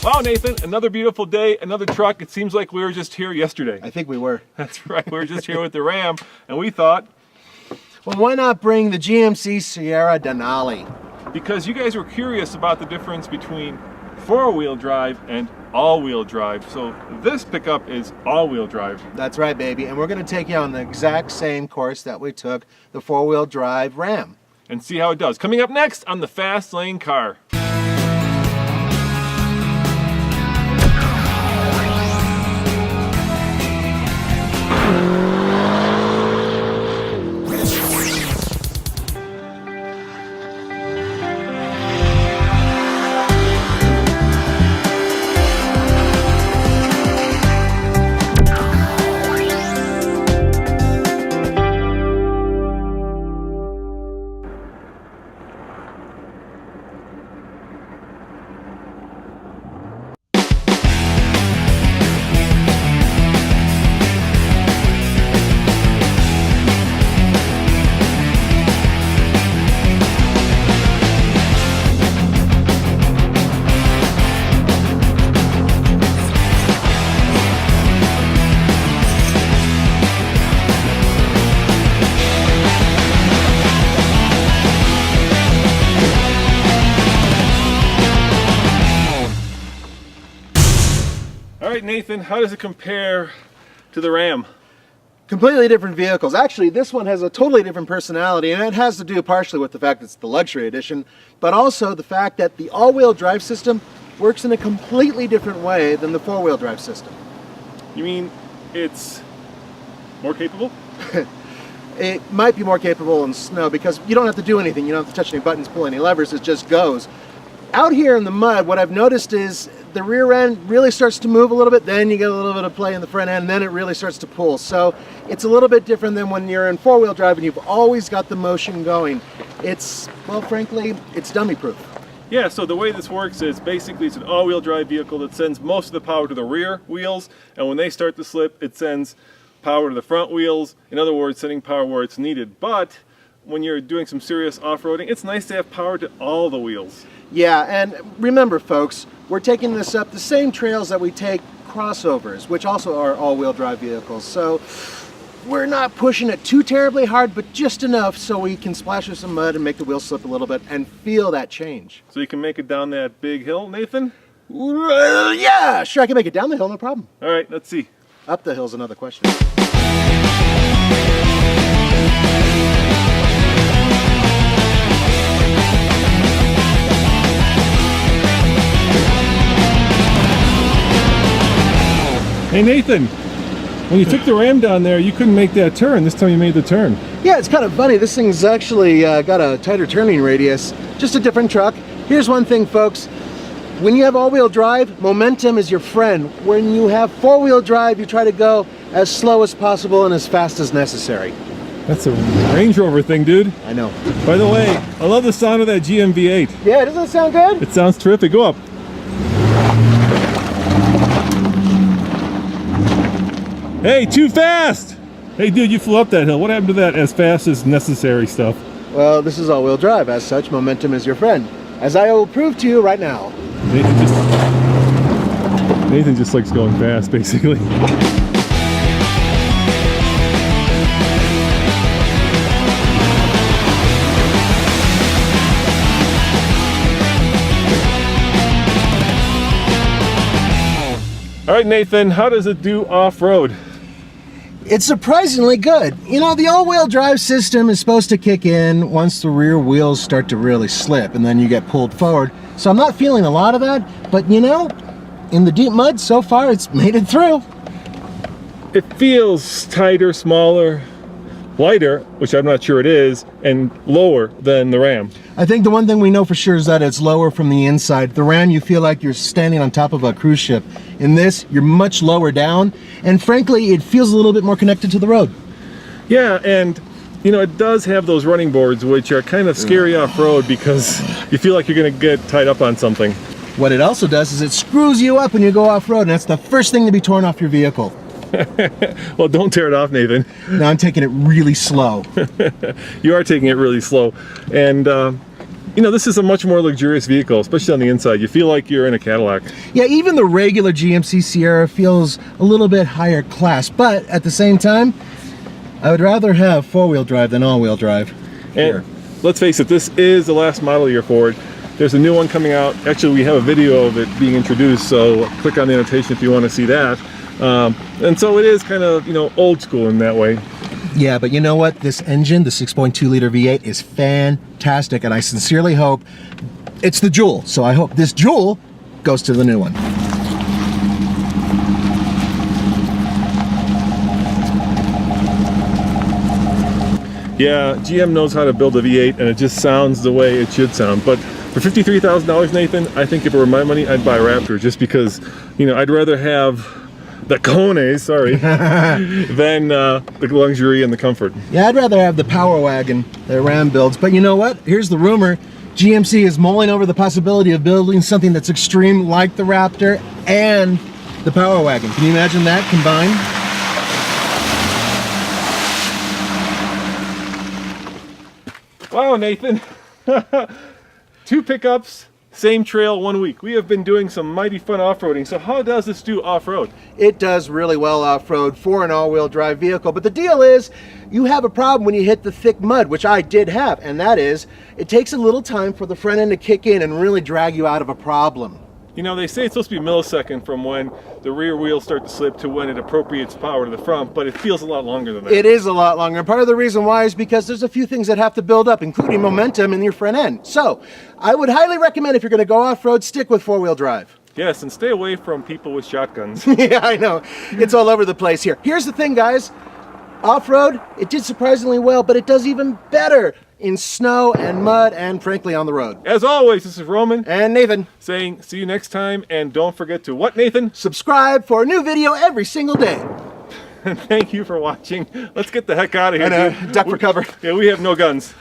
Wow, Nathan, another beautiful day, another truck. It seems like we were just here yesterday. I think we were. That's right, we were just here with the Ram, and we thought, well, why not bring the GMC Sierra Denali? Because you guys were curious about the difference between four-wheel drive and all-wheel drive. So this pickup is all-wheel drive. That's right, baby. And we're going to take you on the exact same course that we took the four-wheel drive Ram. And see how it does. Coming up next on the Fast Lane Car. All right, Nathan, how does it compare to the Ram? Completely different vehicles. Actually, this one has a totally different personality, and it has to do partially with the fact it's the luxury edition, but also the fact that the all-wheel drive system works in a completely different way than the four-wheel drive system. You mean it's more capable? It might be more capable in snow because you don't have to do anything. You don't have to touch any buttons, pull any levers, it just goes. Out here in the mud, what I've noticed is the rear end really starts to move a little bit, then you get a little bit of play in the front end, and then it really starts to pull. So it's a little bit different than when you're in four-wheel drive and you've always got the motion going. It's, well, frankly, it's dummy-proof. Yeah, so the way this works is basically it's an all-wheel drive vehicle that sends most of the power to the rear wheels, and when they start to slip, it sends power to the front wheels. In other words, sending power where it's needed. But when you're doing some serious off-roading, it's nice to have power to all the wheels. Yeah, and remember, folks, we're taking this up the same trails that we take crossovers, which also are all-wheel drive vehicles. So we're not pushing it too terribly hard, but just enough so we can splash with some mud and make the wheels slip a little bit and feel that change. So you can make it down that big hill, Nathan? Yeah, sure, I can make it down the hill, no problem. All right, let's see. Up the hill's another question. Hey Nathan, when you took the Ram down there, you couldn't make that turn. This time you made the turn. Yeah, it's kind of funny. This thing's actually got a tighter turning radius, just a different truck. Here's one thing, folks. When you have all-wheel drive, momentum is your friend. When you have four-wheel drive, you try to go as slow as possible and as fast as necessary. That's a Range Rover thing, dude. I know. By the way, I love the sound of that GMV8. Yeah, doesn't it sound good? It sounds terrific. Go up. Hey, too fast! Hey dude, you flew up that hill. What happened to that as fast as necessary stuff? Well, this is all-wheel drive. As such, momentum is your friend. As I will prove to you right now. Nathan just likes going fast, basically. All right, Nathan, how does it do off-road? It's surprisingly good. You know, the all-wheel drive system is supposed to kick in once the rear wheels start to really slip and then you get pulled forward. So I'm not feeling a lot of that, but you know, in the deep mud so far, it's made it through. It feels tighter, smaller, lighter, which I'm not sure it is, and lower than the Ram. I think the one thing we know for sure is that it's lower from the inside. The Ram, you feel like you're standing on top of a cruise ship. In this, you're much lower down, and frankly, it feels a little bit more connected to the road. Yeah, and you know, it does have those running boards, which are kind of scary off-road because you feel like you're going to get tied up on something. What it also does is it screws you up when you go off-road, and that's the first thing to be torn off your vehicle. Well, don't tear it off, Nathan. Now I'm taking it really slow. You are taking it really slow. And, you know, this is a much more luxurious vehicle, especially on the inside. You feel like you're in a Cadillac. Yeah, even the regular GMC Sierra feels a little bit higher class, but at the same time, I would rather have four-wheel drive than all-wheel drive. And let's face it, this is the last model year Ford. There's a new one coming out. Actually, we have a video of it being introduced, so click on the annotation if you want to see that. And so it is kind of, you know, old school in that way. Yeah, but you know what? This engine, the 6.2 liter V8, is fantastic, and I sincerely hope it's the Jewel. So I hope this Jewel goes to the new one. Yeah, GM knows how to build a V8, and it just sounds the way it should sound. But for $53,000, Nathan, I think if it were my money, I'd buy a Raptor, just because, you know, I'd rather have the cojones, sorry, than the luxury and the comfort. Yeah, I'd rather have the Power Wagon that Ram builds. But you know what? Here's the rumor. GMC is mulling over the possibility of building something that's extreme like the Raptor and the Power Wagon. Can you imagine that combined? Wow, Nathan. 2 pickups, same trail, 1 week. We have been doing some mighty fun off-roading. So how does this do off-road? It does really well off-road for an all-wheel drive vehicle, but the deal is you have a problem when you hit the thick mud, which I did have, and that is it takes a little time for the front end to kick in and really drag you out of a problem. You know, they say it's supposed to be a millisecond from when the rear wheels start to slip to when it appropriates power to the front, but it feels a lot longer than that. It is a lot longer. And part of the reason why is because there's a few things that have to build up, including momentum in your front end. So I would highly recommend, if you're going to go off-road, stick with four-wheel drive. Yes, and stay away from people with shotguns. Yeah, I know. It's all over the place here. Here's the thing, guys. Off-road, it did surprisingly well, but it does even better in snow and mud and, frankly, on the road. As always, this is Roman. And Nathan. Saying, see you next time, and don't forget to what, Nathan? Subscribe for a new video every single day. Thank you for watching. Let's get the heck out of here. I know. Duck for cover. Yeah, we have no guns.